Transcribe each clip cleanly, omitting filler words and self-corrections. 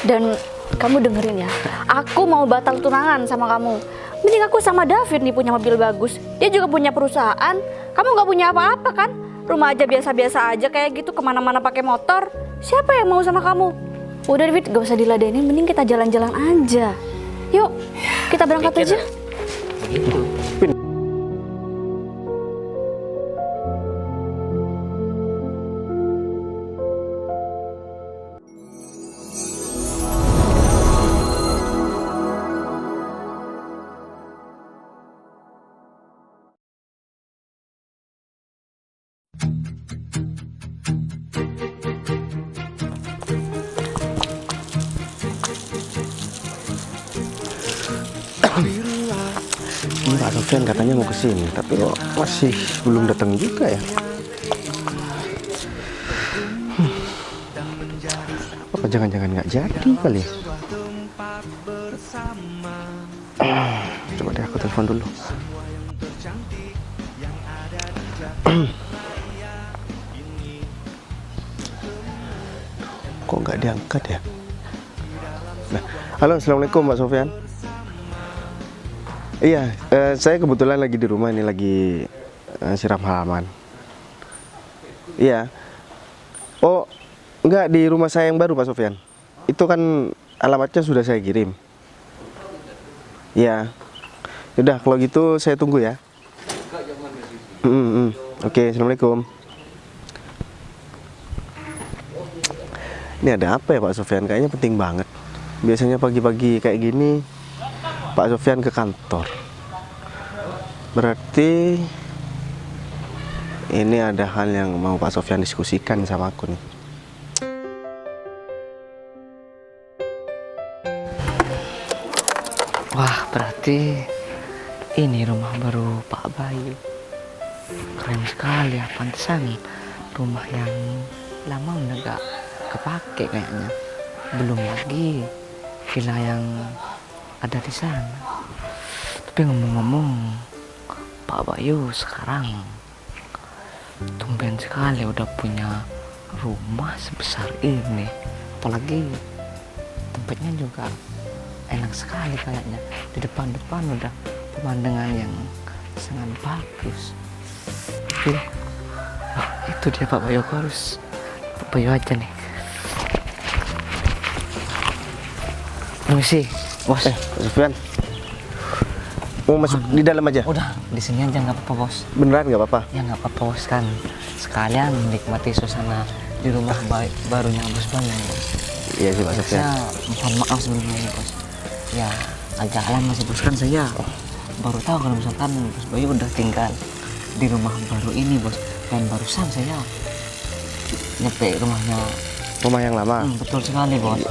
Dan kamu dengerin ya, aku mau batal tunangan sama kamu. Mending aku sama David nih punya mobil bagus. Dia juga punya perusahaan. Kamu gak punya apa-apa kan? Rumah aja biasa-biasa aja kayak gitu, kemana-mana pakai motor. Siapa yang mau sama kamu? Udah David, gak usah diladenin, mending kita jalan-jalan aja. Yuk, kita berangkat aja. Begitu. Ini Pak Sofyan katanya mau kesini, tapi kok masih belum datang juga ya? Apa jangan-jangan nggak jadi kali ya? Coba deh aku telepon dulu. Kok nggak diangkat ya? Nah, halo, assalamualaikum Pak Sofyan. Iya, saya kebetulan lagi di rumah ini, lagi siram halaman. Iya. Oh, enggak, di rumah saya yang baru Pak Sofyan. Itu kan alamatnya sudah saya kirim. Iya. Udah, kalau gitu saya tunggu ya. Oke, assalamualaikum. Ini ada apa ya Pak Sofyan? Kayaknya penting banget. Biasanya pagi-pagi kayak gini Pak Sofyan ke kantor. Berarti ini ada hal yang mau Pak Sofyan diskusikan sama aku nih. Wah, berarti ini rumah baru Pak Bayu. Keren sekali ya, pantesan rumah yang lama udah gak kepake kayaknya. Belum lagi villa yang ada di sana. Tapi ngomong-ngomong, Pak Bayu sekarang tumben sekali udah punya rumah sebesar ini. Apalagi tempatnya juga enak sekali kayaknya. Di depan-depan udah pemandangan yang sangat bagus. Tapi itu dia Pak Bayu, aku harus Pak Bayu aja nih. Permisi, bos. Pak Sofyan, mau masuk di dalam aja? Udah, di sini aja nggak apa-apa bos. Beneran nggak apa-apa? Ya nggak apa-apa bos, kan sekalian menikmati suasana di rumah barunya bos Bayu. Iya sih Pak Sofyan. Saya mohon maaf sebelumnya bos. Ya agak lama sih bos, kan saya baru tahu kalau misalkan bos Bayu udah tinggal di rumah baru ini bos. Dan barusan saya nyampe rumahnya. Rumah yang lama? Betul sekali bos.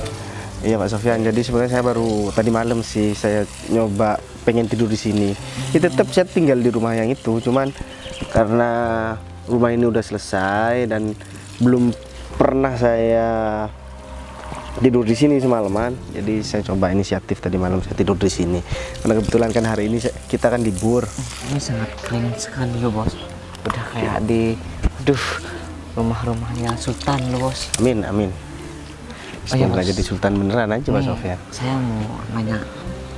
Iya Pak Sofyan, jadi sebenarnya saya baru tadi malam sih saya nyoba pengen tidur di sini. Ya, tetap saya tinggal di rumah yang itu, cuman karena rumah ini udah selesai dan belum pernah saya tidur di sini semalaman, jadi saya coba inisiatif tadi malam saya tidur di sini. Karena kebetulan kan hari ini kita kan libur. Ini sangat keren sekali loh bos. Udah kayak di, rumah-rumahnya Sultan loh bos. Amin, amin. Semoga jadi Sultan beneran aja Pak Sofyan. Saya mau nanya,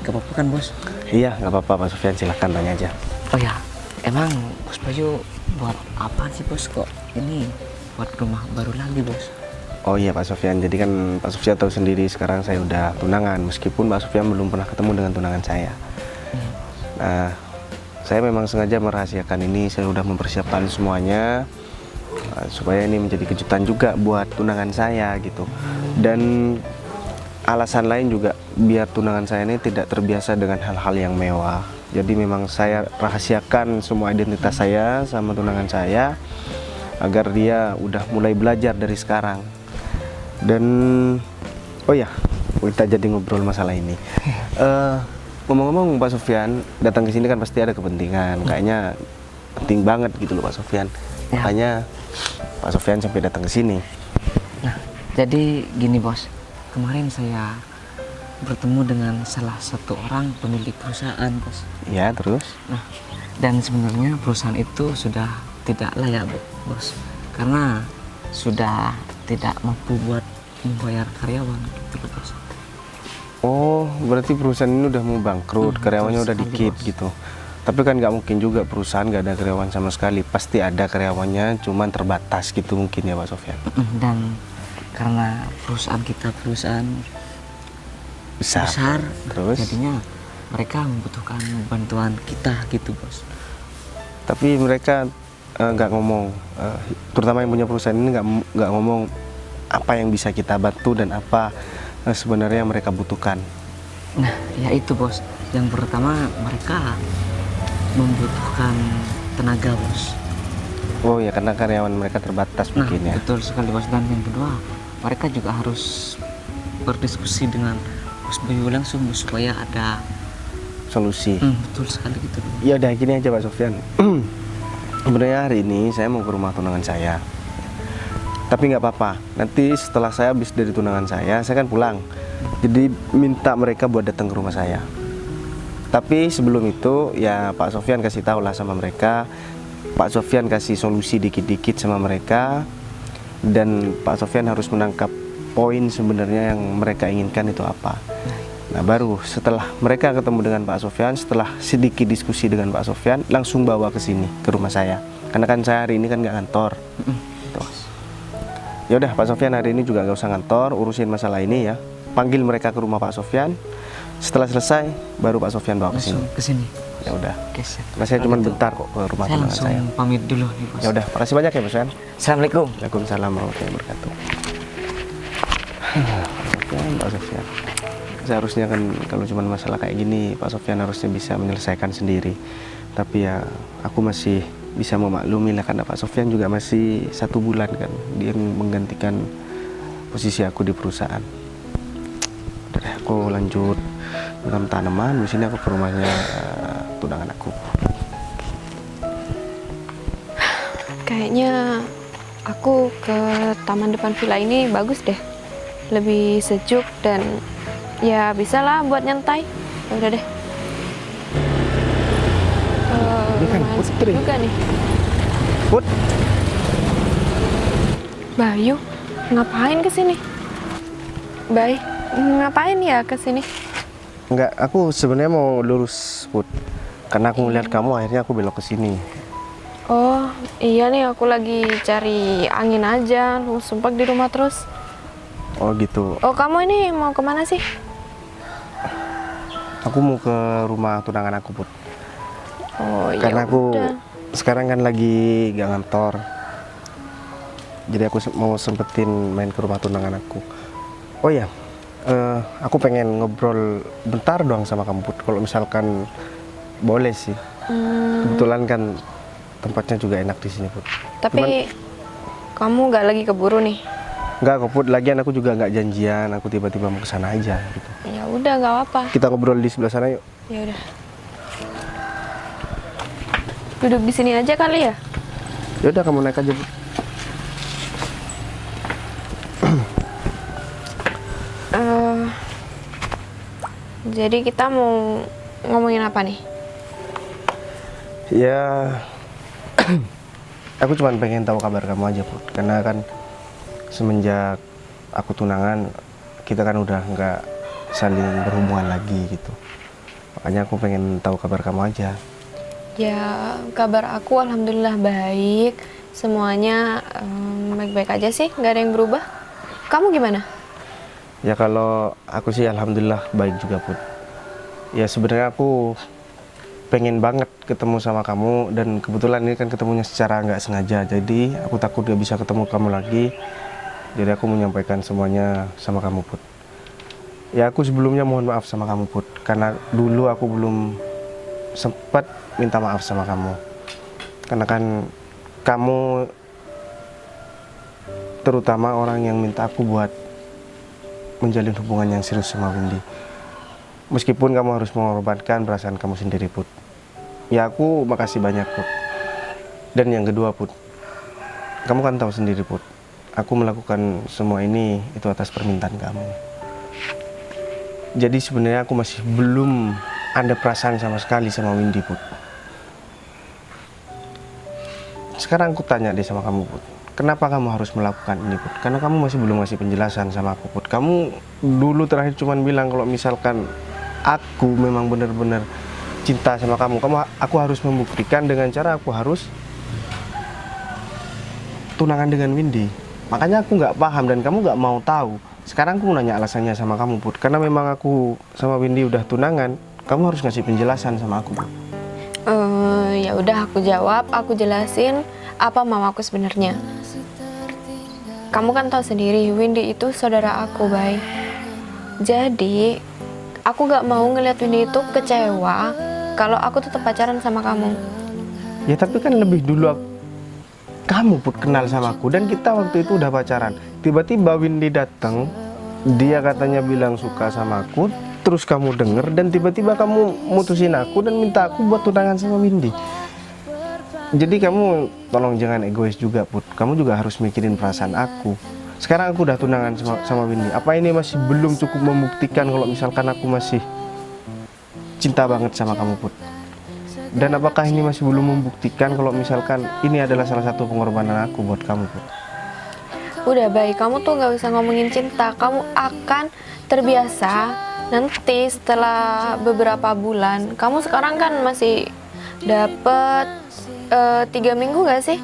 gak apa-apa kan bos? Iya, nggak apa-apa Pak Sofyan, silahkan tanya aja. Oh ya, emang bos Bayu buat apa sih bos kok ini buat rumah baru lagi bos? Oh iya Pak Sofyan, jadi kan Pak Sofyan tahu sendiri sekarang saya udah tunangan, meskipun Pak Sofyan belum pernah ketemu dengan tunangan saya. Nah, saya memang sengaja merahasiakan ini, saya udah mempersiapkan semuanya supaya ini menjadi kejutan juga buat tunangan saya gitu. Dan alasan lain juga biar tunangan saya ini tidak terbiasa dengan hal-hal yang mewah. Jadi memang saya rahasiakan semua identitas saya sama tunangan saya agar dia udah mulai belajar dari sekarang. Dan oh ya, kita jadi ngobrol masalah ini. Ngomong-ngomong Pak Sofyan datang ke sini kan pasti ada kepentingan. Kayaknya penting banget gitu loh Pak Sofyan. Ya. Makanya Pak Sofyan sampai datang ke sini. Nah, jadi gini bos, kemarin saya bertemu dengan salah satu orang pemilik perusahaan bos. Ya, terus? Nah, dan sebenarnya perusahaan itu sudah tidak layak bos, karena sudah tidak mampu buat membayar karyawan gitu loh, bos. Oh, berarti perusahaan ini udah mau bangkrut, karyawannya betul udah sekali, dikit bos. gitu. Tapi kan nggak mungkin juga perusahaan nggak ada karyawan sama sekali. Pasti ada karyawannya, cuman terbatas gitu mungkin ya Pak Sofyan. Dan karena perusahaan kita perusahaan besar, Terus? jadinya mereka membutuhkan bantuan kita gitu, bos. Tapi mereka nggak ngomong, terutama yang punya perusahaan ini nggak ngomong apa yang bisa kita bantu dan apa sebenarnya mereka butuhkan. Nah, ya itu, bos. Yang pertama, mereka membutuhkan tenaga, bos. Oh ya, karena karyawan mereka terbatas Nah, mungkin ya. betul sekali, bos. Dan yang kedua, mereka juga harus berdiskusi dengan Bos Bayu langsung, bos, supaya ada Solusi. betul sekali gitu. Ya udah gini aja Pak Sofyan. Sebenarnya hari ini saya mau ke rumah tunangan saya. Tapi nggak apa-apa. Nanti setelah saya habis dari tunangan saya kan pulang. Jadi minta mereka buat datang ke rumah saya. Tapi sebelum itu ya Pak Sofyan kasih tahu lah sama mereka. Pak Sofyan kasih solusi dikit-dikit sama mereka. Dan Pak Sofyan harus menangkap poin sebenarnya yang mereka inginkan itu apa. Nah baru setelah mereka ketemu dengan Pak Sofyan, setelah sedikit diskusi dengan Pak Sofyan, langsung bawa ke sini, ke rumah saya. Karena kan saya hari ini kan nggak kantor. Tuh. Ya udah Pak Sofyan hari ini juga nggak usah kantor, urusin masalah ini ya. Panggil mereka ke rumah Pak Sofyan. Setelah selesai, baru Pak Sofyan bawa ke sini. Langsung ke sini. Ya udah. Oke, siap. Karena saya cuma Kalau gitu, bentar kok ke rumah saya tunangan langsung saya. pamit dulu nih, bos. Ya udah, makasih banyak ya Pak Sofyan. Assalamualaikum. Waalaikumsalam warahmatullahi wabarakatuh. Pak Sofyan. Seharusnya kan kalau cuma masalah kayak gini Pak Sofyan harusnya bisa menyelesaikan sendiri. Tapi ya aku masih bisa memaklumi lah karena Pak Sofyan juga masih 1 bulan kan dia menggantikan posisi aku di perusahaan. Udah deh, aku lanjut menanam tanaman. Di sini aku ke rumahnya tunangan aku. Kayaknya aku ke taman depan villa ini bagus deh. Lebih sejuk dan ya bisa lah buat nyantai. Ya udah deh. Ini kan Lumayan sepi Putri. juga nih. Put, Bayu, ngapain ke sini? Bay, ngapain ya ke sini? enggak, aku sebenarnya mau lurus Put. Karena aku melihat kamu akhirnya aku belok ke sini. Oh, iya nih aku lagi cari angin aja. Lu sumpah di rumah terus. Oh gitu. Oh, kamu ini mau kemana sih? Aku mau ke rumah tunangan aku Put. Oh, iya. Karena aku udah. sekarang kan lagi gak ngantor. Jadi aku mau sempetin main ke rumah tunangan aku. Oh ya, aku pengen ngobrol bentar doang sama kamu Put. Kalau misalkan boleh sih. Kebetulan kan tempatnya juga enak di sini Put. Tapi kamu nggak lagi keburu nih? Enggak kok Put, lagian aku juga nggak janjian. Aku tiba-tiba mau ke sana aja gitu. Ya udah nggak apa. Kita ngobrol di sebelah sana yuk. Ya udah. Duduk di sini aja kali ya? Ya udah kamu naik aja Put. Jadi kita mau ngomongin apa nih? Ya, aku cuma pengen tahu kabar kamu aja Put. Karena kan semenjak aku tunangan, kita kan udah nggak saling berhubungan lagi gitu. Makanya aku pengen tahu kabar kamu aja. Ya kabar aku alhamdulillah baik. Semuanya baik-baik aja sih, nggak ada yang berubah. Kamu gimana? Ya kalau aku sih alhamdulillah baik juga Put. Ya sebenarnya aku pengen banget ketemu sama kamu dan kebetulan ini kan ketemunya secara nggak sengaja. Jadi aku takut gak bisa ketemu kamu lagi. Jadi aku menyampaikan semuanya sama kamu Put. Ya aku sebelumnya mohon maaf sama kamu Put. Karena dulu aku belum sempat minta maaf sama kamu. Karena kan kamu terutama orang yang minta aku buat menjalin hubungan yang serius sama Windy. Meskipun kamu harus mengorbankan perasaan kamu sendiri Put. Ya aku makasih banyak Put. Dan yang kedua Put, kamu kan tahu sendiri Put, aku melakukan semua ini itu atas permintaan kamu. Jadi sebenarnya aku masih belum ada perasaan sama sekali sama Windy Put. Sekarang aku tanya deh sama kamu Put, kenapa kamu harus melakukan ini, Put? Karena kamu masih belum ngasih penjelasan sama aku, Put. Kamu dulu terakhir cuman bilang kalau misalkan aku memang benar-benar cinta sama kamu, aku harus membuktikan dengan cara aku harus tunangan dengan Windy. Makanya aku nggak paham dan kamu nggak mau tahu. Sekarang aku mau nanya alasannya sama kamu, Put. Karena memang aku sama Windy udah tunangan, kamu harus ngasih penjelasan sama aku, Put. Ya udah, aku jawab, aku jelasin apa mamaku sebenarnya. Kamu kan tahu sendiri, Windy itu saudara aku, Bay. Jadi, aku gak mau ngeliat Windy itu kecewa kalau aku tetap pacaran sama kamu. Ya tapi kan lebih dulu kamu, Put, kenal sama aku dan kita waktu itu udah pacaran. Tiba-tiba Windy datang, dia katanya bilang suka sama aku, terus kamu denger dan tiba-tiba kamu mutusin aku dan minta aku buat tunangan sama Windy. Jadi kamu tolong jangan egois juga, Put. Kamu juga harus mikirin perasaan aku. Sekarang aku udah tunangan sama Windy. Apa ini masih belum cukup membuktikan kalau misalkan aku masih cinta banget sama kamu, Put? Dan apakah ini masih belum membuktikan kalau misalkan ini adalah salah satu pengorbanan aku buat kamu, Put? Udah, Bay, kamu tuh gak usah ngomongin cinta. Kamu akan terbiasa nanti setelah beberapa bulan. Kamu sekarang kan masih dapet 3 minggu gak sih?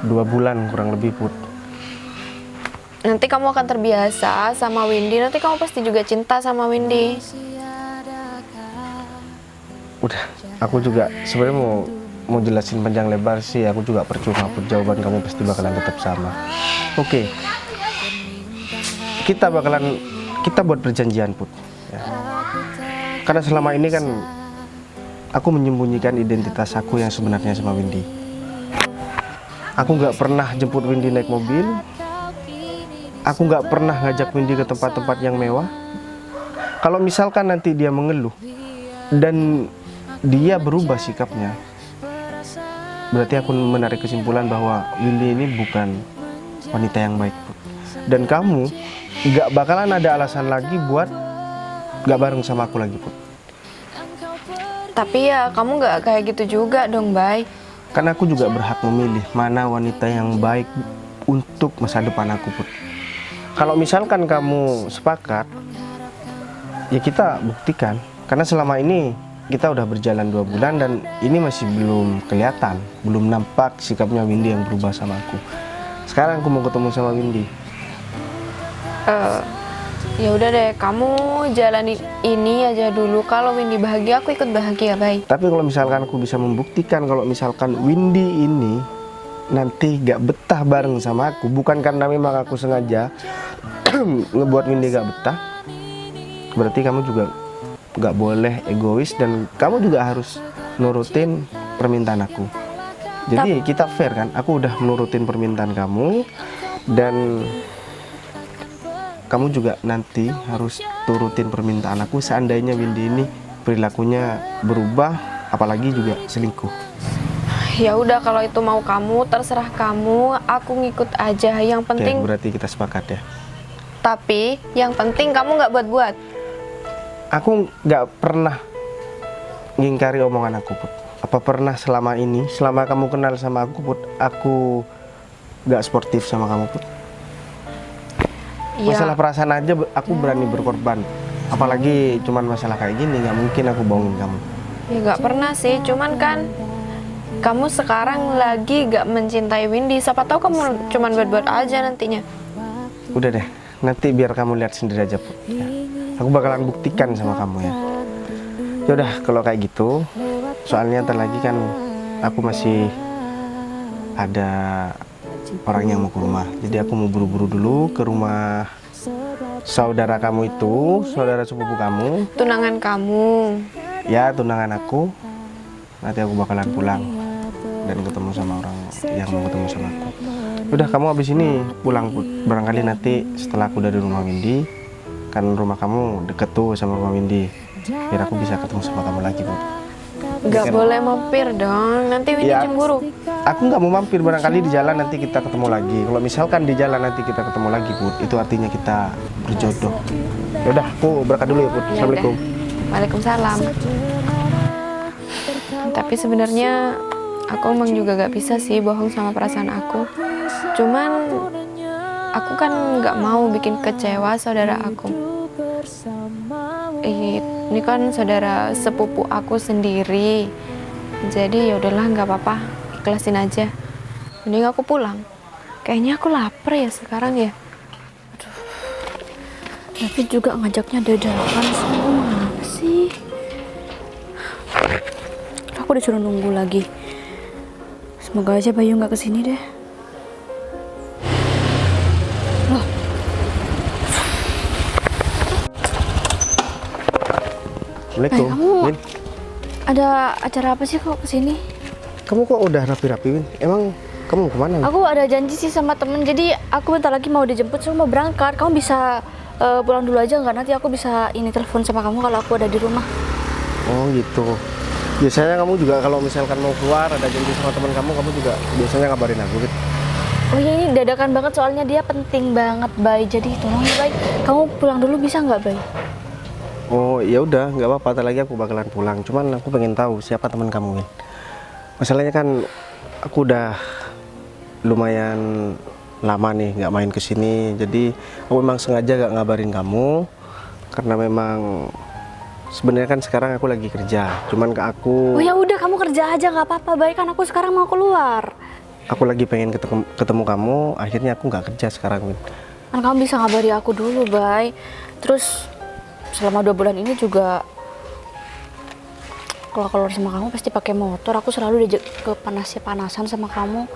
2 bulan kurang lebih, Put. Nanti kamu akan terbiasa sama Windy. Nanti kamu pasti juga cinta sama Windy. Udah, aku juga sebenarnya mau jelasin panjang lebar sih. Aku juga percuma, Put. Jawaban kamu pasti bakalan tetap sama. Oke. Kita buat perjanjian, Put. Ya. Karena selama ini kan aku menyembunyikan identitas aku yang sebenarnya sama Windy. Aku nggak pernah jemput Windy naik mobil. Aku nggak pernah ngajak Windy ke tempat-tempat yang mewah. Kalau misalkan nanti dia mengeluh dan dia berubah sikapnya, berarti aku menarik kesimpulan bahwa Windy ini bukan wanita yang baik, Put. Dan kamu nggak bakalan ada alasan lagi buat nggak bareng sama aku lagi, Put. Tapi ya kamu gak kayak gitu juga dong, Bay. Karena aku juga berhak memilih mana wanita yang baik untuk masa depan aku, Put. Kalau misalkan kamu sepakat, ya kita buktikan. Karena selama ini kita udah berjalan 2 bulan dan ini masih belum kelihatan, belum nampak sikapnya Windy yang berubah sama aku. Sekarang aku mau ketemu sama Windy. Ya udah deh, kamu jalani ini aja dulu. Kalau Windy bahagia, aku ikut bahagia, Bay. Tapi kalau misalkan aku bisa membuktikan kalau misalkan Windy ini nanti gak betah bareng sama aku, bukan karena memang aku sengaja ngebuat Windy gak betah, berarti kamu juga gak boleh egois dan kamu juga harus nurutin permintaan aku. Jadi kita fair kan, aku udah nurutin permintaan kamu dan kamu juga nanti harus turutin permintaan aku seandainya Windy ini perilakunya berubah, apalagi juga selingkuh. Ya udah, kalau itu mau kamu, terserah kamu, aku ngikut aja. Yang penting. Oke, berarti kita sepakat ya. Tapi yang penting kamu nggak buat-buat. Aku nggak pernah ngingkari omongan aku, Put. Apa pernah selama ini, selama kamu kenal sama aku, Put, aku nggak sportif sama kamu, Put? Ya. Masalah perasaan aja aku berani berkorban, apalagi cuman masalah kayak gini, nggak mungkin aku bohongin kamu. Ya nggak pernah sih, cuman kan kamu sekarang lagi gak mencintai Windy. Siapa tahu kamu cuman buat-buat aja nantinya. Udah deh, nanti biar kamu lihat sendiri aja, Put. Ya. Aku bakalan buktikan sama kamu ya. Yaudah kalau kayak gitu, soalnya ntar lagi kan aku masih ada orang yang mau ke rumah. Jadi aku mau buru-buru dulu ke rumah saudara kamu itu, saudara sepupu kamu. Tunangan kamu. Ya, tunangan aku. Nanti aku bakalan pulang dan ketemu sama orang yang mau ketemu sama aku. Udah, kamu abis ini pulang, Put. Barangkali nanti setelah aku dari rumah Windy, kan rumah kamu deket tuh sama rumah Windy, biar aku bisa ketemu sama kamu lagi, Put. Gak boleh mampir dong, nanti Windy Ya, cemburu. Aku nggak mau mampir, barangkali di jalan nanti kita ketemu lagi. Kalau misalkan di jalan nanti kita ketemu lagi, Put, itu artinya kita berjodoh. Yaudah, aku berangkat dulu ya, Put. Assalamualaikum. Waalaikumsalam. Tapi sebenarnya aku emang juga gak bisa sih bohong sama perasaan aku. Cuman aku kan nggak mau bikin kecewa saudara aku. Ini kan saudara sepupu aku sendiri. Jadi ya udahlah, nggak apa-apa, ikhlasin aja. Mending aku pulang. Kayaknya aku lapar ya sekarang ya. David juga ngajaknya dadakan semua. Apa sih? Aku disuruh nunggu lagi. Semoga aja Bayu nggak kesini deh. Loh. Assalamualaikum, kamu Win. ada acara apa sih kok kesini? Kamu kok udah rapi-rapi, Win? Emang kamu kemana, Win? Aku ada janji sih sama temen, jadi aku bentar lagi mau dijemput, so mau berangkat. Kamu bisa pulang dulu aja nggak? Nanti aku bisa telepon sama kamu kalau aku ada di rumah. Oh gitu. Biasanya kamu juga kalau misalkan mau keluar ada janji sama teman kamu juga biasanya ngabarin aku, Win. Oh iya, ini dadakan banget soalnya dia penting banget, Bay. Jadi tolong ya, Bay. Kamu pulang dulu bisa nggak, Bay? Oh ya udah, nggak apa-apa. Tadi lagi aku bakalan pulang. Cuman aku pengen tahu siapa teman kamu, Win. Masalahnya kan aku udah lumayan lama nih nggak main kesini. Jadi aku memang sengaja nggak ngabarin kamu karena memang sebenarnya kan sekarang aku lagi kerja. Cuman ke aku. Oh ya udah, kamu kerja aja nggak apa-apa, Bay. Kan aku sekarang mau keluar. Aku lagi pengen ketemu kamu. Akhirnya aku nggak kerja sekarang, Win. Kan kamu bisa ngabari aku dulu, Bay. Terus selama 2 bulan ini juga kalau keluar sama kamu pasti pakai motor. Aku selalu diajak ke panasan sama kamu.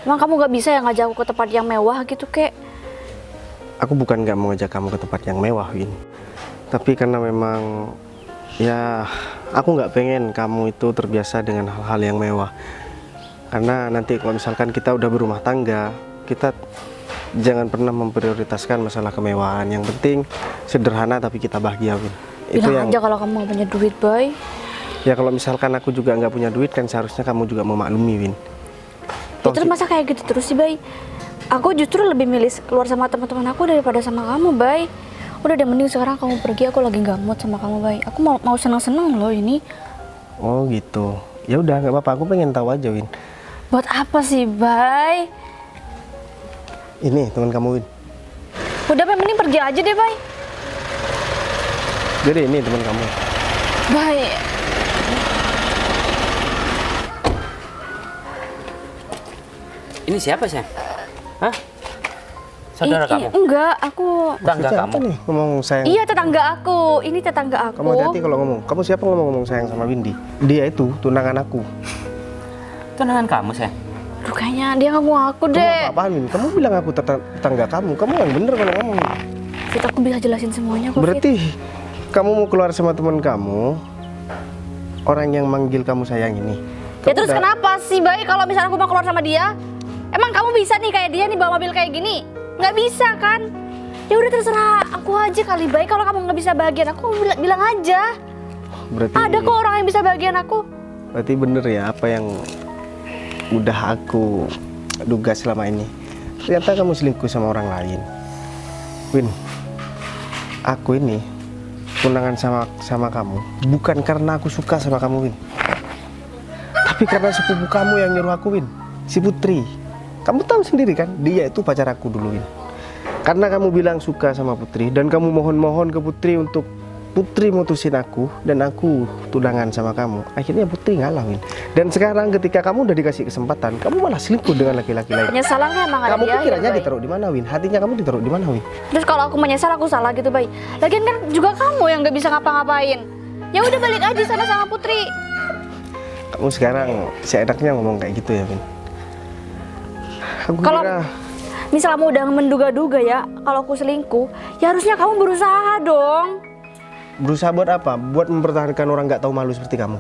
Emang kamu nggak bisa ya ngajak aku ke tempat yang mewah gitu, kek? Aku bukan nggak mau ngajak kamu ke tempat yang mewah, Win. Tapi karena memang ya aku nggak pengen kamu itu terbiasa dengan hal-hal yang mewah. Karena nanti kalau misalkan kita udah berumah tangga, kita jangan pernah memprioritaskan masalah kemewahan. Yang penting sederhana tapi kita bahagia, Win. Itu Bilang yang aja kalau kamu nggak punya duit, Bay. ya kalau misalkan aku juga nggak punya duit kan seharusnya kamu juga memaklumi, Win. Ya, terus masa kayak gitu terus sih, Bay? Aku justru lebih milih keluar sama teman-teman aku daripada sama kamu, Bay. Udah deh, mending sekarang kamu pergi, aku lagi nggak mood sama kamu, Bay. Aku mau seneng-seneng loh ini. Oh gitu. Ya udah nggak apa-apa. Aku pengen tahu aja, Win. Buat apa sih, Bay? Ini teman kamu, Win. Udah, Bay, mending pergi aja deh, Bay. Jadi ini teman kamu. Bay. Ini siapa sih? Hah? Saudara kamu? Enggak, aku. Tetangga Siapa kamu? nih ngomong sayang? Iya, tetangga aku. Ini tetangga aku. Kamu hati-hati kalau ngomong. Kamu siapa ngomong sayang sama Windy? Dia itu tunangan aku. Tunangan kamu sih? Aduh, kayaknya dia nggak mau aku Kamu deh. apa-apaan, Win? Kamu bilang aku tetangga kamu. Kamu yang bener kalau ngomong. Fit, aku bisa jelasin semuanya kok, Fit. Berarti kamu mau keluar sama teman kamu, orang yang manggil kamu sayang ini. Ya Kamu terus kenapa sih, Bay, kalau misalnya aku mau keluar sama dia? Emang kamu bisa nih kayak dia nih bawa mobil kayak gini? Nggak bisa kan? Ya udah terserah aku aja kali, Bay. Kalau kamu nggak bisa bahagian aku, bilang aja. Berarti Ada kok orang yang bisa bahagian aku. Berarti bener ya apa yang udah aku duga selama ini. Ternyata kamu selingkuh sama orang lain. Win, aku ini tunangan sama kamu bukan karena aku suka sama kamu, Win. Tapi karena sepupu kamu yang nyuruh aku, Win. Si Putri. Kamu tahu sendiri kan, dia itu pacar aku dulu, Win. Karena kamu bilang suka sama Putri dan kamu mohon-mohon ke Putri untuk Putri mutusin aku dan aku tunangan sama kamu. Akhirnya Putri ngalah, Win. Dan sekarang ketika kamu udah dikasih kesempatan, kamu malah selingkuh dengan laki-laki lain. Penyesalan kan emang ada Kamu di akhir, pikirannya Bay. ditaruh di mana, Win? Hatinya kamu ditaruh di mana, Win? Terus kalau aku menyesal aku salah gitu, Bay. Lagian kan juga kamu yang nggak bisa ngapa-ngapain. Ya udah balik aja sana sama Putri. Kamu sekarang seenaknya ngomong kayak gitu ya, Win? Aku Kalau kira misal kamu udah menduga-duga ya, kalau aku selingkuh, ya harusnya kamu berusaha dong. berusaha buat apa? Buat mempertahankan orang nggak tahu malu seperti kamu.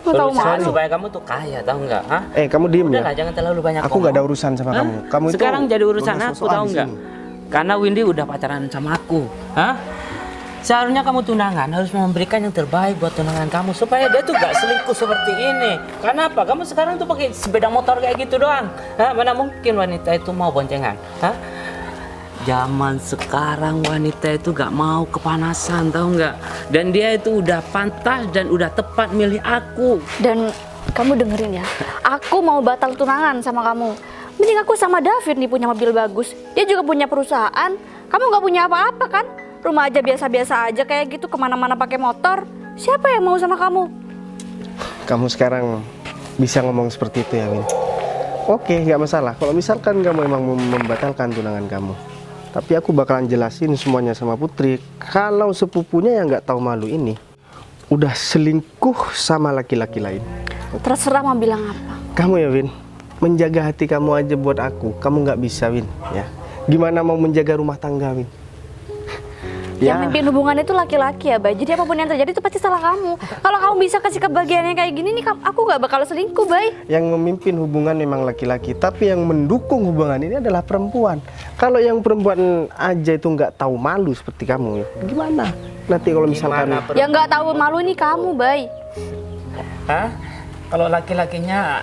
Nggak tahu Solusinya malu. supaya kamu tuh kaya, tahu nggak? Hah? Kamu diem ya? Udahlah, jangan terlalu banyak Aku nggak ada ngomong. urusan sama Hah? kamu. Kamu itu sekarang jadi urusan udah aku, sosokan tahu di nggak? sini. Karena Windy udah pacaran sama aku. Hah? Seharusnya kamu tunangan harus memberikan yang terbaik buat tunangan kamu supaya dia tuh gak selingkuh seperti ini. Karena apa? Kamu sekarang tuh pakai sepeda motor kayak gitu doang. Hah? Mana mungkin wanita itu mau boncengan? Hah? Zaman sekarang wanita itu gak mau kepanasan, tahu nggak? Dan dia itu udah pantas dan udah tepat milih aku. Dan kamu dengerin ya, aku mau batal tunangan sama kamu. Mending aku sama David nih punya mobil bagus. Dia juga punya perusahaan. Kamu nggak punya apa-apa kan? Rumah aja biasa-biasa aja kayak gitu, kemana-mana pakai motor. Siapa yang mau sama kamu? Kamu sekarang bisa ngomong seperti itu ya, Win? Oke, nggak masalah. Kalau misalkan kamu emang mau membatalkan tunangan kamu, tapi aku bakalan jelasin semuanya sama Putri. Kalau sepupunya yang nggak tahu malu ini udah selingkuh sama laki-laki lain. Terserah mau bilang apa. Kamu ya, Win, menjaga hati kamu aja buat aku. Kamu nggak bisa, Win, ya. Gimana mau menjaga rumah tangga, Win? Yang mimpin hubungan itu laki-laki ya, Bay. Jadi apapun yang terjadi itu pasti salah kamu. Kalau kamu bisa kasih kebahagiaan yang kayak gini nih, aku nggak bakal selingkuh, Bay. Yang memimpin hubungan memang laki-laki, tapi yang mendukung hubungan ini adalah perempuan. Kalau yang perempuan aja itu nggak tahu malu seperti kamu, gimana? Nanti kalau misalkan Yang nggak tahu malu nih kamu, Bay. Hah? Kalau laki-lakinya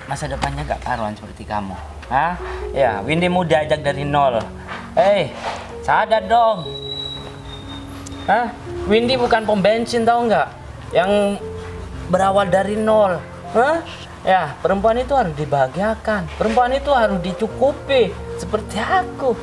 masa depannya gak karuan seperti kamu. Hah? Ya, Windy mau diajak dari nol. Hei, sadar dong. Hah? Windy bukan pom bensin, tahu nggak? Yang berawal dari nol. Hah? Ya, perempuan itu harus dibahagiakan. Perempuan itu harus dicukupi seperti aku.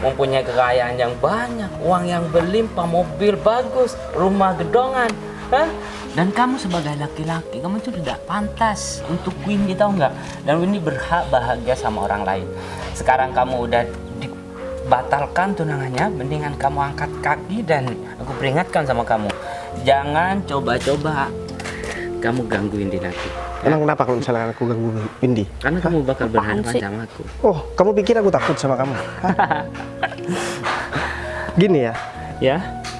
Mempunyai kekayaan yang banyak, uang yang berlimpah, mobil bagus, rumah gedongan. Hah? Dan kamu sebagai laki-laki, kamu itu tidak pantas untuk Windy, tahu nggak? Dan Windy berhak bahagia sama orang lain. Sekarang kamu udah batalkan tunangannya, mendingan kamu angkat kaki dan aku peringatkan sama kamu, jangan coba-coba kamu ganggu Windy lagi. emang kenapa kalau misalkan aku ganggu Windy? Karena kamu bakal berhadapan sih? sama aku. Oh, kamu pikir aku takut sama kamu? Hah? Gini ya, Ya,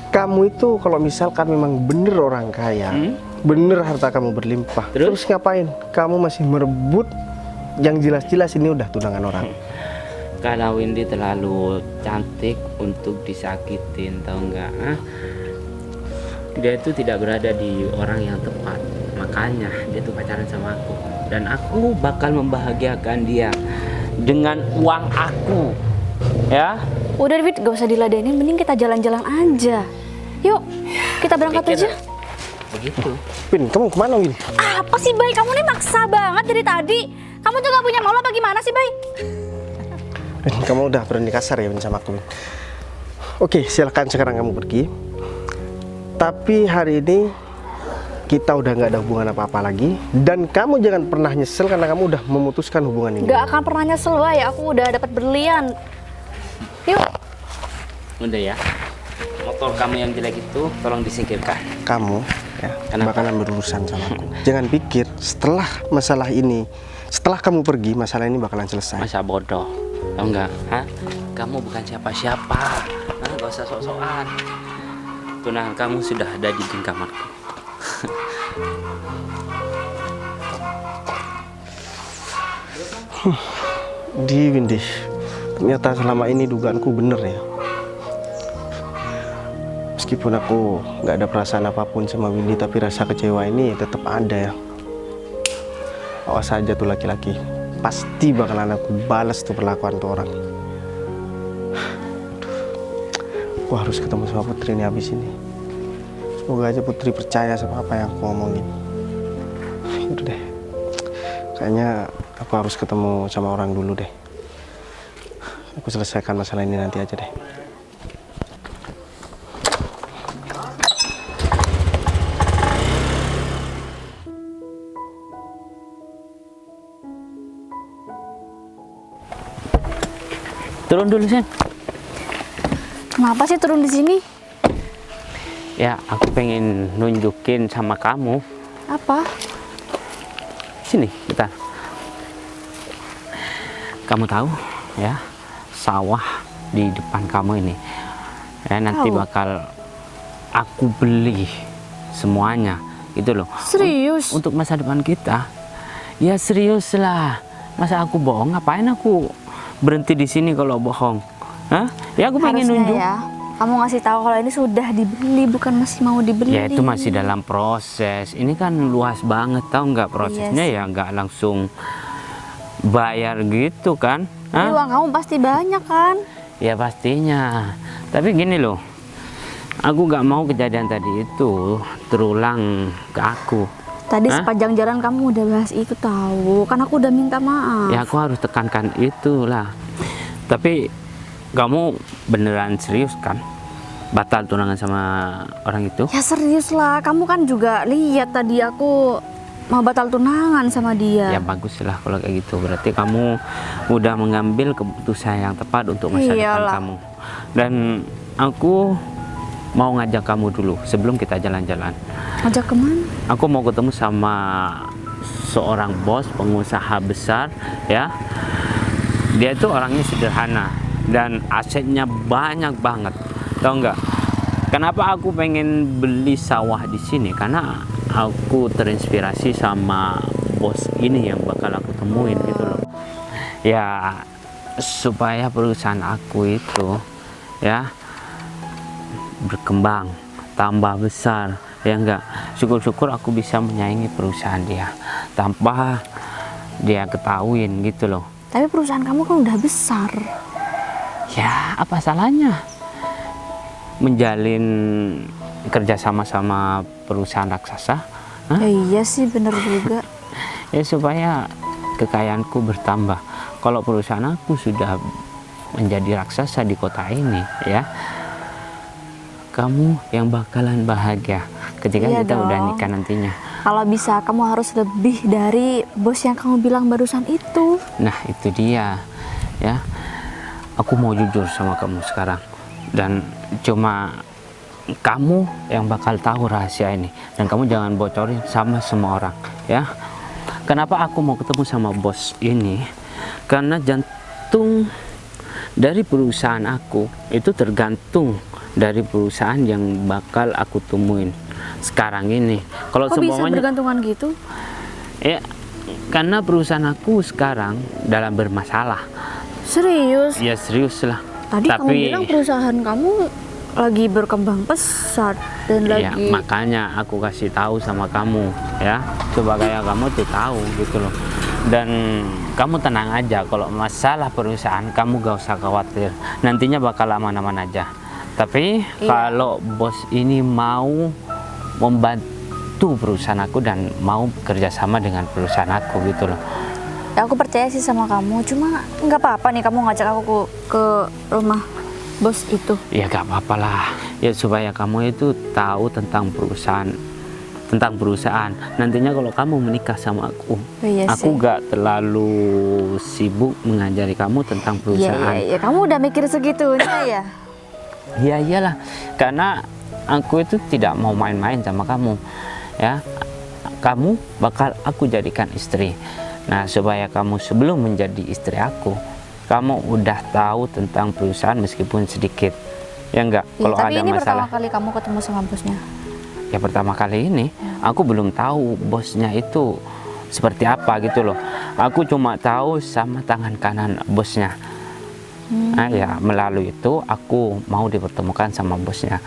kamu itu kalau misalkan memang bener orang kaya, bener harta kamu berlimpah, terus ngapain? Kamu masih merebut yang jelas-jelas ini udah tunangan orang. kalau Windy terlalu cantik untuk disakitin, tahu nggak? Hah? Dia itu tidak berada di orang yang tepat, makanya dia tuh pacaran sama aku. Dan aku bakal membahagiakan dia dengan uang aku, ya. Udah, David, gak usah diladenin. Mending kita jalan-jalan aja. Yuk, kita berangkat Pikir aja. begitu. Win, kamu kemana, Win? Apa sih, Bay? Kamu nih maksa banget dari tadi. Kamu tuh gak punya malu apa gimana sih, Bay? Win, kamu udah berani kasar ya, Win, sama aku, Win. Oke, silakan sekarang kamu pergi. Tapi hari ini kita udah nggak ada hubungan apa-apa lagi, dan kamu jangan pernah nyesel karena kamu udah memutuskan hubungan ini. Gak akan pernah nyesel, Bay. Aku udah dapat berlian. Yuk. Udah ya. Motor kamu yang jelek itu tolong disingkirkan. Kamu ya Kenapa? bakalan berurusan sama aku. Jangan pikir setelah masalah ini, setelah kamu pergi, masalah ini bakalan selesai. Masa bodoh, tau nggak? Hah? Kamu bukan siapa-siapa. Gak usah sok-sokan. Tunangan kamu sudah ada di genggamanku. Windy, ternyata selama ini dugaanku bener ya. Meskipun aku nggak ada perasaan apapun sama Windy, tapi rasa kecewa ini tetap ada ya. Awas aja tuh laki-laki, pasti bakalan aku balas tuh perlakuan tuh orang. Aku harus ketemu sama Putri nih habis ini. Semoga aja Putri percaya sama apa yang aku ngomongin. Udah deh, kayaknya aku harus ketemu sama orang dulu deh. Aku selesaikan masalah ini nanti aja deh. Turun dulu, Sen. Kenapa sih turun di sini? Ya, aku pengen nunjukin sama kamu. Apa? Sini, bentar. Kamu tahu ya, sawah di depan kamu ini. Ya, nanti Tahu. bakal aku beli semuanya, gitu loh. Serius? Untuk masa depan kita. Ya serius lah. Masa aku bohong? Ngapain aku berhenti di sini kalau bohong? Hah? Ya aku pengen Harusnya nunjuk. ya, kamu ngasih tahu kalau ini sudah dibeli, bukan masih mau dibeli. Ya itu masih dalam proses. Ini kan luas banget, tahu nggak prosesnya? Iya Ya nggak langsung bayar gitu kan? Tapi Hah? uang kamu pasti banyak kan? Ya pastinya. Tapi gini loh, aku nggak mau kejadian tadi itu terulang ke aku. Tadi Hah? sepanjang jalan kamu udah bahas itu tahu. Kan aku udah minta maaf. Ya aku harus tekankan itulah. Tapi kamu beneran serius kan? Batal tunangan sama orang itu? Ya serius lah, kamu kan juga lihat tadi aku mau batal tunangan sama dia. Ya bagus lah kalau kayak gitu. Berarti kamu udah mengambil keputusan yang tepat untuk masa depan Iyalah. kamu. Dan aku mau ngajak kamu dulu sebelum kita jalan-jalan. Ajak kemana? Aku mau ketemu sama seorang bos pengusaha besar ya. Dia itu orangnya sederhana dan asetnya banyak banget. Tahu nggak? Kenapa aku pengen beli sawah di sini? Karena aku terinspirasi sama bos ini yang bakal aku temuin gitu loh. Ya supaya perusahaan aku itu ya berkembang, tambah besar. Ya enggak, syukur-syukur aku bisa menyaingi perusahaan dia tanpa dia ketahuin gitu loh. Tapi perusahaan kamu kan udah besar. Ya apa salahnya menjalin kerjasama sama perusahaan raksasa? Hah? Ya iya sih, bener juga. Ya supaya kekayaanku bertambah. Kalau perusahaan aku sudah menjadi raksasa di kota ini ya, kamu yang bakalan bahagia ketika Iya kita udah dong. nikah nantinya. Kalau bisa kamu harus lebih dari bos yang kamu bilang barusan itu. Nah itu dia ya. Aku mau jujur sama kamu sekarang. Dan cuma kamu yang bakal tahu rahasia ini. Dan kamu jangan bocorin sama semua orang ya. Kenapa aku mau ketemu sama bos ini? Karena jantung dari perusahaan aku itu tergantung dari perusahaan yang bakal aku temuin sekarang ini. Kalau Kok bisa seumpamanya bergantungan gitu? ya, karena perusahaan aku sekarang dalam bermasalah. Serius? Ya serius lah. Tadi kamu bilang perusahaan kamu lagi berkembang pesat dan ya lagi makanya aku kasih tahu sama kamu ya, supaya kamu tuh tahu gitu loh. Dan kamu tenang aja, kalau masalah perusahaan kamu gak usah khawatir, nantinya bakal aman-aman aja. Tapi kalau bos ini mau membantu perusahaan aku dan mau kerjasama dengan perusahaan aku gitu loh. Ya aku percaya sih sama kamu, cuma nggak apa-apa nih kamu ngajak aku ke rumah bos itu. Ya gak apa-apa lah, ya supaya kamu itu tahu tentang perusahaan. Nantinya kalau kamu menikah sama aku, Iya aku sih. gak terlalu sibuk mengajari kamu tentang perusahaan. Iya, kamu udah mikir segitunya ya? Iya iyalah, karena aku itu tidak mau main-main sama kamu ya. Kamu bakal aku jadikan istri. Nah supaya kamu sebelum menjadi istri aku, kamu udah tahu tentang perusahaan meskipun sedikit ya enggak. Iya, Kalau tapi ada ini masalah pertama kali kamu ketemu sama bosnya. ya pertama kali ini aku belum tahu bosnya itu seperti apa gitu loh. Aku cuma tahu sama tangan kanan bosnya. Nah, ya melalui itu aku mau dipertemukan sama bosnya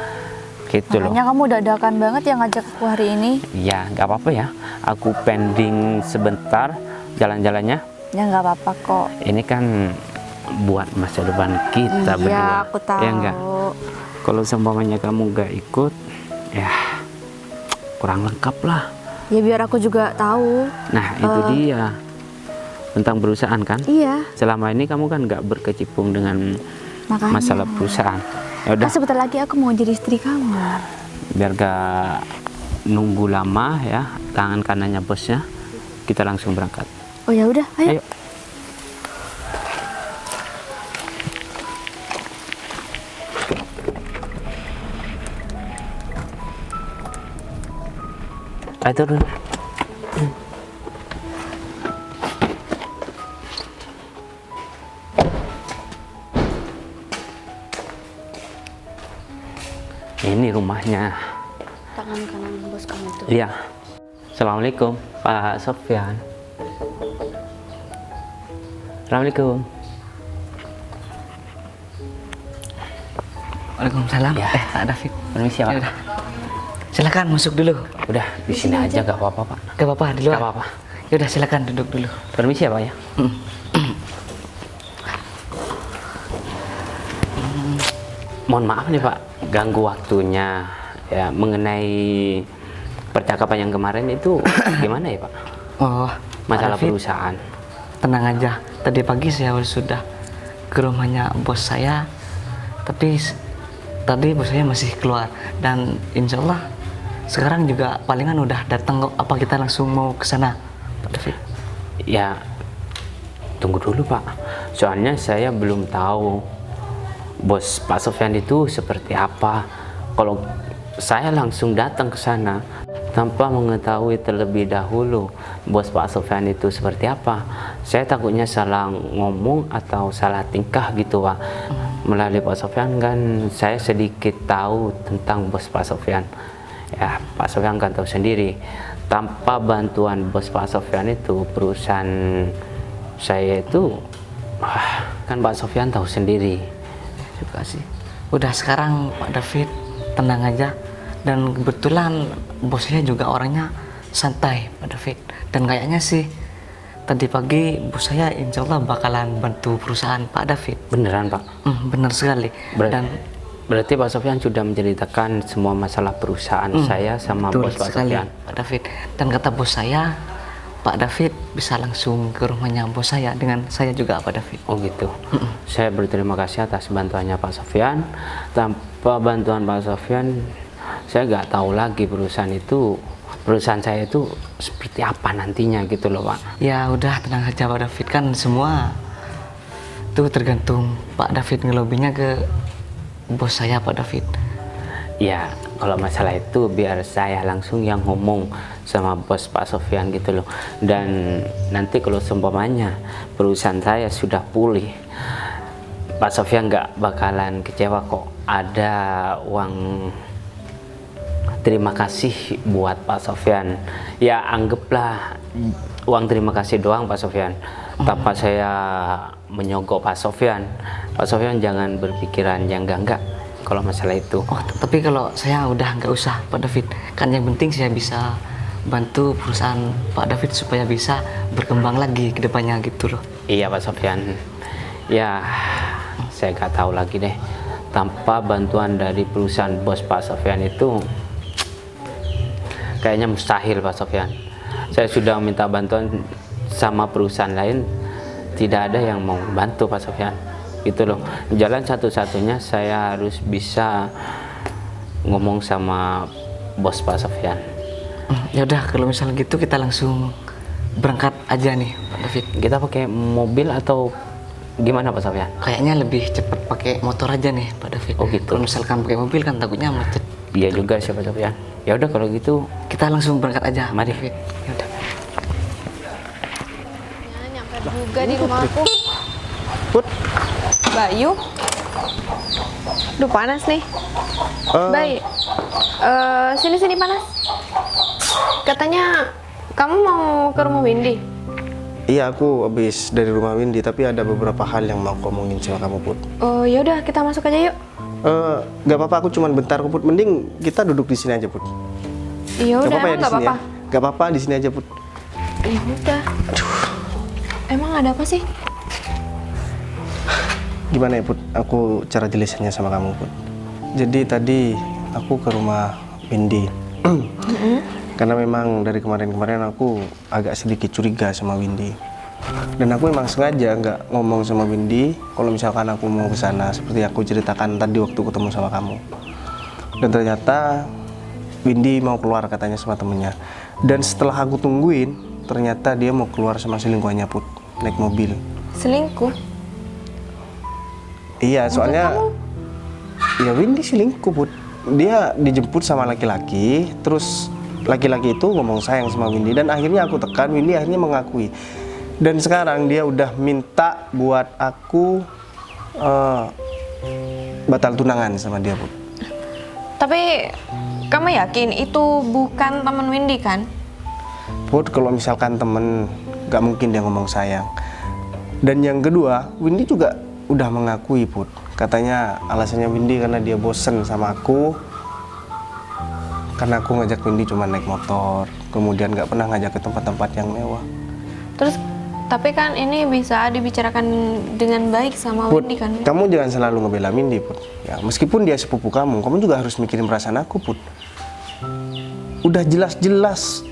gitu loh. Makanya kamu dadakan banget yang ngajak aku hari ini. Ya nggak apa-apa ya, aku pending sebentar jalan-jalannya. Ya nggak apa-apa kok. Ini kan buat masa depan kita Iya, berdua. aku tahu. Ya enggak. Kalau seumpamanya kamu nggak ikut, ya kurang lengkap lah. Ya biar aku juga tahu. Nah itu dia tentang perusahaan kan. Iya, Selama ini kamu kan nggak berkecimpung dengan makanya. masalah perusahaan. Ya udah, Kan sebentar lagi aku mau jadi istri kamu. biar gak nunggu lama ya, tangan kanannya bosnya, kita langsung berangkat. Oh ya udah, ayo. Ayo. Ayo turun. Ini rumahnya. Tangan kanan bos kamu itu. Iya. Assalamualaikum Pak Sofyan. Assalamualaikum. Waalaikumsalam. Ya. Pak David. Permisi ya, Pak. Yaudah. Silakan masuk dulu. Udah di sini aja gak apa-apa Pak. Gak apa-apa di luar. Gak apa-apa. Yaudah silakan duduk dulu. Permisi ya Pak ya. Mohon maaf nih Pak, ganggu waktunya ya mengenai percakapan yang kemarin itu gimana ya Pak? Oh, Masalah Pak David, perusahaan. tenang aja. Tadi pagi saya sudah ke rumahnya bos saya, tapi tadi bos saya masih keluar dan insya Allah sekarang juga palingan udah datang kok. Apa kita langsung mau ke sana, Pak David? Ya, tunggu dulu Pak. Soalnya saya belum tahu bos Pak Sofyan itu seperti apa. Kalau saya langsung datang ke sana tanpa mengetahui terlebih dahulu bos Pak Sofyan itu seperti apa, saya takutnya salah ngomong atau salah tingkah gitu Pak. Melalui Pak Sofyan kan saya sedikit tahu tentang bos Pak Sofyan. Ya, Pak Sofyan kan tahu sendiri. Tanpa bantuan bos Pak Sofyan itu, perusahaan saya itu, kan Pak Sofyan tahu sendiri. Juga sih. Udah sekarang Pak David tenang aja. Dan kebetulan bosnya juga orangnya santai Pak David. Dan kayaknya sih tadi pagi bos saya insya Allah bakalan bantu perusahaan Pak David. Beneran Pak? Benar sekali. Dan Berarti Pak Sofyan sudah menceritakan semua masalah perusahaan saya sama betul bos Pak sekali, Sofyan. Pak David. Dan kata bos saya, Pak David bisa langsung ke rumahnya bos saya dengan saya juga Pak David. Oh gitu. Saya berterima kasih atas bantuannya Pak Sofyan. Tanpa bantuan Pak Sofyan, saya nggak tahu lagi perusahaan saya itu seperti apa nantinya gitu loh Pak. Ya udah tenang saja Pak David, kan semua itu tergantung Pak David ngelobinya ke bos saya Pak David. Ya kalau masalah itu biar saya langsung yang ngomong sama bos Pak Sofyan gitu loh. Dan nanti kalau seumpamanya perusahaan saya sudah pulih, Pak Sofyan nggak bakalan kecewa kok. Ada uang terima kasih buat Pak Sofyan. Ya anggaplah uang terima kasih doang Pak Sofyan. Tanpa saya menyogok Pak Sofyan. Pak Sofyan jangan berpikiran yang enggak kalau masalah itu. Oh tapi kalau saya udah nggak usah Pak David, kan yang penting saya bisa bantu perusahaan Pak David supaya bisa berkembang lagi ke depannya gitu loh. Iya Pak Sofyan. Ya saya nggak tahu lagi deh. Tanpa bantuan dari perusahaan bos Pak Sofyan itu kayaknya mustahil Pak Sofyan. Saya sudah minta bantuan sama perusahaan lain, tidak ada yang mau bantu Pak Sofyan gitu loh. Jalan satu-satunya saya harus bisa ngomong sama bos Pak Sofyan. Ya udah kalau misalnya gitu kita langsung berangkat aja nih Pak David. Kita pakai mobil atau gimana Pak Sofyan? Kayaknya lebih cepat pakai motor aja nih Pak David. Oh gitu. Kalau misalkan pakai mobil kan takutnya macet. Iya juga sih Pak Sofyan. Ya udah kalau gitu Kita langsung berangkat aja. Mari. David. Ya udah. Ya, nyampe juga di rumah aku. Put, Bayu. Duh panas nih. Baik. Sini panas. Katanya kamu mau ke rumah Windy. iya aku habis dari rumah Windy, tapi ada beberapa hal yang mau aku omongin sama kamu Put. Oh ya udah kita masuk aja yuk. Gak apa-apa, aku cuman bentar kok Put. Mending kita duduk di sini aja Put. Iya udah emang di nggak sini apa-apa. ya? Gak apa-apa, di sini aja Put. Ya udah. Emang ada apa sih? Gimana ya Put, aku cara jelasinnya sama kamu Put. Jadi tadi aku ke rumah Windy. Karena memang dari kemarin-kemarin aku agak sedikit curiga sama Windy. Dan aku memang sengaja nggak ngomong sama Windy kalau misalkan aku mau ke sana, seperti aku ceritakan tadi waktu ketemu sama kamu. Dan ternyata Windy mau keluar katanya sama temennya. Dan setelah aku tungguin, ternyata dia mau keluar sama selingkuhannya Put, naik mobil. Selingkuh? Iya, soalnya ya Windy selingkuh Put. Dia dijemput sama laki-laki, terus laki-laki itu ngomong sayang sama Windy, dan akhirnya aku tekan, Windy akhirnya mengakui. Dan sekarang dia udah minta buat aku batal tunangan sama dia Put. Tapi kamu yakin itu bukan teman Windy kan? Put, kalau misalkan temen gak mungkin dia ngomong sayang. Dan yang kedua, Windy juga udah mengakui Put. Katanya alasannya Windy karena dia bosen sama aku, karena aku ngajak Windy cuma naik motor, kemudian gak pernah ngajak ke tempat-tempat yang mewah. Terus tapi kan ini bisa dibicarakan dengan baik sama Put, Windy kan? kamu jangan selalu ngebela Windy Put. Ya, meskipun dia sepupu kamu juga harus mikirin perasaan aku Put. udah jelas-jelas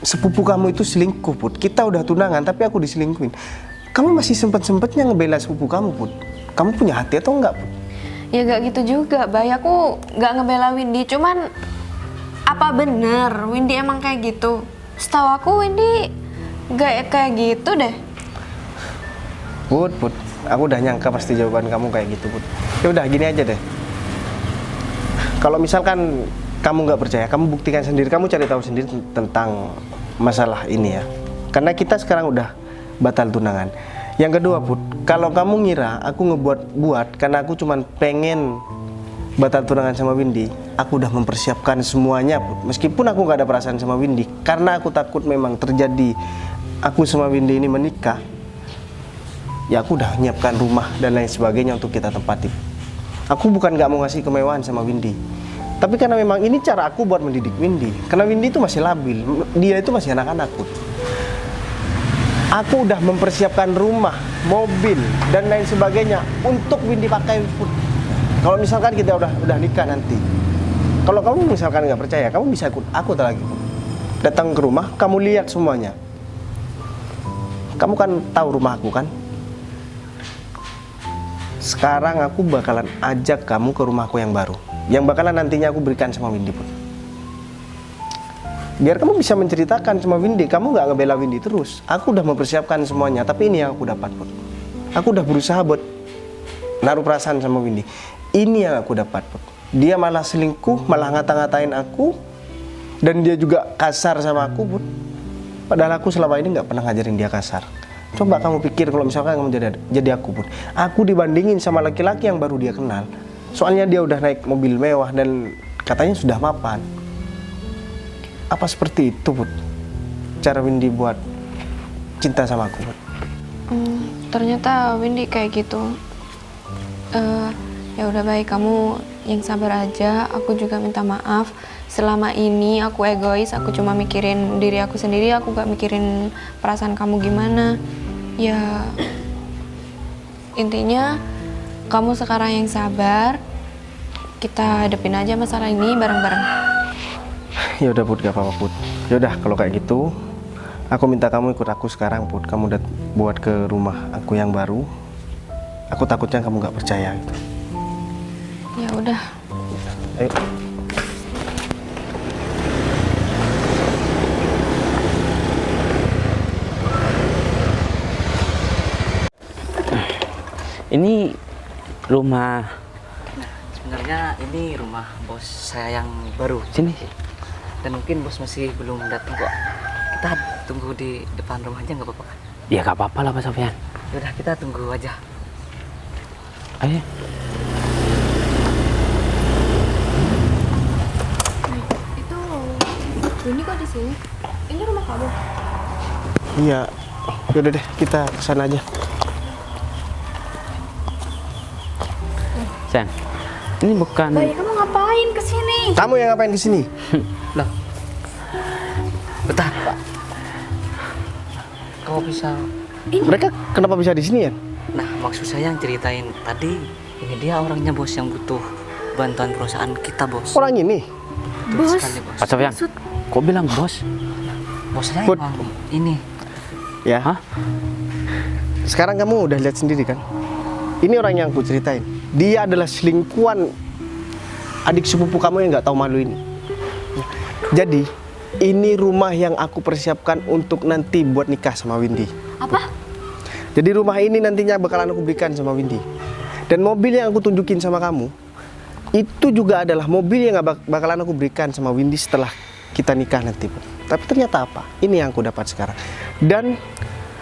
sepupu kamu itu selingkuh, Put. Kita udah tunangan tapi aku diselingkuhin. Kamu masih sempet-sempetnya ngebela sepupu kamu, Put. Kamu punya hati atau enggak, Put? Ya gak gitu juga, Bay. Aku gak ngebela Windy, cuman apa bener Windy emang kayak gitu? Setahu aku Windy gak kayak gitu deh. Put, aku udah nyangka pasti jawaban kamu kayak gitu, Put. Ya udah gini aja deh. Kalau misalkan kamu nggak percaya, kamu buktikan sendiri, kamu cari tahu sendiri tentang masalah ini ya. Karena kita sekarang udah batal tunangan. Yang kedua, Put, kalau kamu ngira aku ngebuat karena aku cuman pengen batal tunangan sama Windy, aku udah mempersiapkan semuanya, Put. Meskipun aku nggak ada perasaan sama Windy, karena aku takut memang terjadi aku sama Windy ini menikah, ya aku udah nyiapkan rumah dan lain sebagainya untuk kita tempati. Aku bukan nggak mau ngasih kemewahan sama Windy, tapi karena memang ini cara aku buat mendidik Windy. Karena Windy itu masih labil, dia itu masih anak-anak, Put. Aku udah mempersiapkan rumah, mobil dan lain sebagainya untuk Windy pakai, Put. Kalau misalkan kita udah nikah nanti, kalau kamu misalkan nggak percaya, kamu bisa ikut aku lagi, Put. Datang ke rumah, kamu lihat semuanya. Kamu kan tahu rumah aku kan? Sekarang aku bakalan ajak kamu ke rumahku yang baru, yang bakalan nantinya aku berikan sama Windy, Put. Biar kamu bisa menceritakan sama Windy, kamu nggak ngebela Windy terus. Aku udah mempersiapkan semuanya, tapi ini yang aku dapat, Put. Aku udah berusaha buat naruh perasaan sama Windy. Ini yang aku dapat, Put. Dia malah selingkuh, malah ngata-ngatain aku, dan dia juga kasar sama aku, Put. Padahal aku selama ini nggak pernah ngajarin dia kasar. Coba kamu pikir kalau misalkan kamu jadi aku, Put. Aku dibandingin sama laki-laki yang baru dia kenal. Soalnya dia udah naik mobil mewah dan katanya sudah mapan. Apa seperti itu, Put, cara Windy buat cinta sama aku, Put? Ternyata Windy kayak gitu. Ya udah baik, kamu yang sabar aja. Aku juga minta maaf. Selama ini aku egois, aku cuma mikirin diri aku sendiri. Aku gak mikirin perasaan kamu gimana. Ya intinya kamu sekarang yang sabar. Kita hadapin aja masalah ini bareng-bareng. Ya udah, Put, gak apa-apa, Put. Ya udah kalau kayak gitu, aku minta kamu ikut aku sekarang, Put. Kamu udah buat ke rumah aku yang baru. Aku takutnya kamu nggak percaya gitu. Ya udah. Ayo. Ini rumah, Sebenarnya ini rumah bos saya yang baru. sini. Dan mungkin bos masih belum datang kok. Kita tunggu di depan rumah aja nggak apa-apa kan? Ya gak apa-apa lah Pak Sofyan. Yaudah kita tunggu aja. Ayo. Itu Windy kok di sini? Ini rumah kamu? Iya. Yaudah deh, kita kesana aja. Sayang, ini bukan... Bayi, kamu ngapain kesini? Kamu yang ngapain di sini? Loh. Bentar, Pak. Kau bisa... Mereka kenapa bisa di sini ya? Nah, maksud saya yang ceritain tadi, ini dia orangnya bos yang butuh bantuan perusahaan kita, bos. Orang ini. Betul sekali, bos. Pak Sofyan, kok bilang bos? Bos saya Put. emang ini. Ya. Hah? Sekarang kamu udah lihat sendiri kan? Ini orang yang aku ceritain. Dia adalah selingkuhan adik sepupu kamu yang nggak tahu malu ini. Jadi, ini rumah yang aku persiapkan untuk nanti buat nikah sama Windy. Apa? Jadi rumah ini nantinya bakalan aku berikan sama Windy. Dan mobil yang aku tunjukin sama kamu, itu juga adalah mobil yang bakalan aku berikan sama Windy setelah kita nikah nanti. Tapi ternyata apa? Ini yang aku dapat sekarang. Dan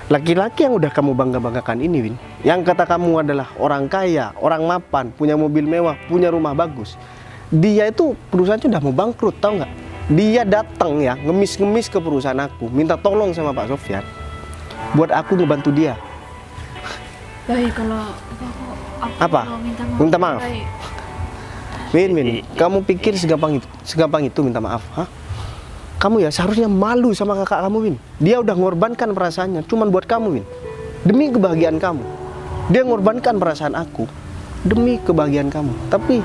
laki-laki yang udah kamu bangga-banggakan ini, Win, yang kata kamu adalah orang kaya, orang mapan, punya mobil mewah, punya rumah bagus. Dia itu perusahaannya udah mau bangkrut, tau nggak? Dia datang ya, ngemis-ngemis ke perusahaan aku, minta tolong sama Pak Sofyan buat aku ngebantu dia. Baik, kalau aku Apa? mau Minta maaf? Baik. Win, kamu pikir segampang itu minta maaf? Hah? Kamu ya seharusnya malu sama kakak kamu, Win. Dia udah ngorbankan perasaannya cuman buat kamu, Win. Demi kebahagiaan kamu. Dia ngorbankan perasaan aku demi kebahagiaan kamu. Tapi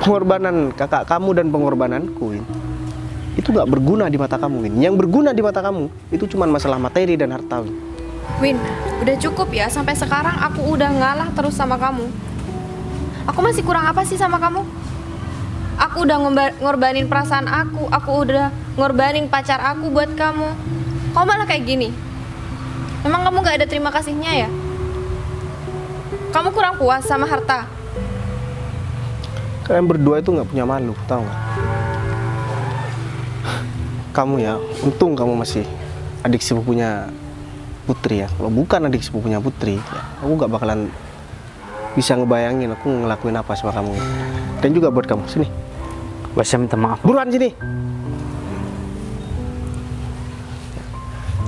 pengorbanan kakak kamu dan pengorbananku, Win, itu nggak berguna di mata kamu, Win. Yang berguna di mata kamu itu cuma masalah materi dan harta, Win. Win, udah cukup ya. Sampai sekarang aku udah ngalah terus sama kamu. Aku masih kurang apa sih sama kamu? Aku udah ngorbanin perasaan aku udah ngorbanin pacar aku buat kamu. Kok malah kayak gini? Memang kamu gak ada terima kasihnya ya? Kamu kurang puas sama harta? Kalian berdua itu nggak punya malu, tahu nggak? Kamu ya, untung kamu masih adik sepupunya Putri ya. Kalau bukan adik sepupunya Putri, ya, aku nggak bakalan bisa ngebayangin aku ngelakuin apa sama kamu. Dan juga buat kamu, sini. Bos, saya minta maaf. Buruan sini.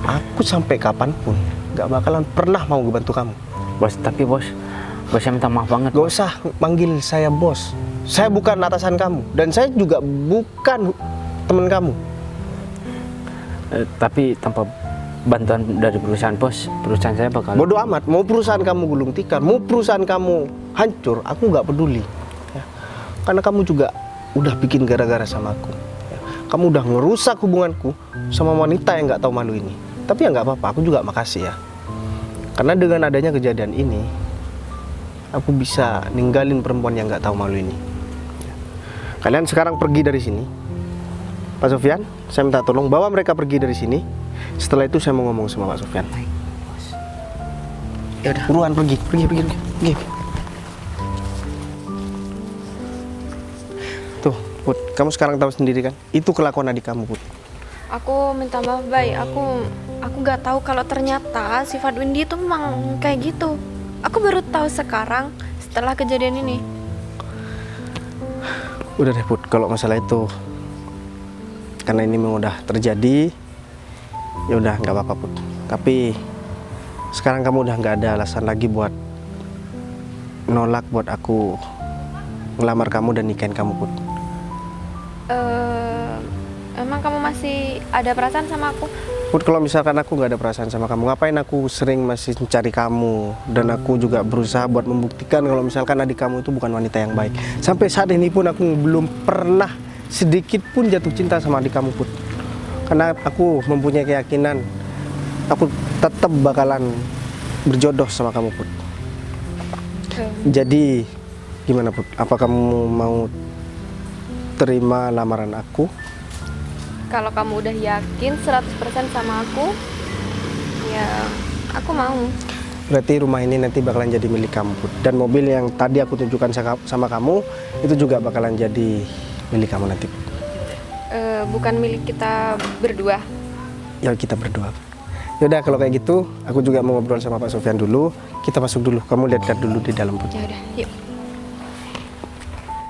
Aku sampai kapanpun nggak bakalan pernah mau ngebantu kamu. Bos, tapi bos saya minta maaf banget. Gak usah manggil saya bos. Saya bukan atasan kamu dan saya juga bukan teman kamu. Tapi tanpa bantuan dari perusahaan bos, perusahaan saya bakal... Bodoh amat, mau perusahaan kamu gulung tikar, mau perusahaan kamu hancur, aku nggak peduli. Ya. Karena kamu juga udah bikin gara-gara sama aku. Ya. Kamu udah ngerusak hubunganku sama wanita yang nggak tahu malu ini. Tapi ya nggak apa-apa, aku juga makasih ya. Karena dengan adanya kejadian ini, aku bisa ninggalin perempuan yang nggak tahu malu ini. Ya. Kalian sekarang pergi dari sini. Pak Sofyan, saya minta tolong bawa mereka pergi dari sini. Setelah itu saya mau ngomong sama Pak Sofyan. Baik, bos. Ya udah. Buruan pergi. Tuh, Put, kamu sekarang tahu sendiri kan? Itu kelakuan adik kamu, Put. Aku minta maaf, Bay. Aku gak tahu kalau ternyata sifat Windy itu memang kayak gitu. Aku baru tahu sekarang setelah kejadian ini. Udah deh, Put. Kalau masalah itu, karena ini memang udah terjadi, ya udah nggak apa-apa, Put. Tapi sekarang kamu udah nggak ada alasan lagi buat nolak buat aku ngelamar kamu dan nikahin kamu, Put. Emang kamu masih ada perasaan sama aku? Put, kalau misalkan aku nggak ada perasaan sama kamu, ngapain aku sering masih mencari kamu? Dan aku juga berusaha buat membuktikan kalau misalkan adik kamu itu bukan wanita yang baik. Sampai saat ini pun aku belum pernah sedikit pun jatuh cinta sama adik kamu, Put. Karena aku mempunyai keyakinan aku tetap bakalan berjodoh sama kamu, Put. Jadi gimana, Put? Apa kamu mau terima lamaran aku? Kalau kamu udah yakin 100% sama aku, ya aku mau. Berarti rumah ini nanti bakalan jadi milik kamu, Put. Dan mobil yang tadi aku tunjukkan sama kamu itu juga bakalan jadi milik kamu nanti, Put. Bukan milik kita berdua. Ya, kita berdua. Yaudah, kalau kayak gitu aku juga mau ngobrol sama Pak Sofyan dulu. Kita masuk dulu, kamu lihat dulu di dalam, Put. Ya udah, yuk.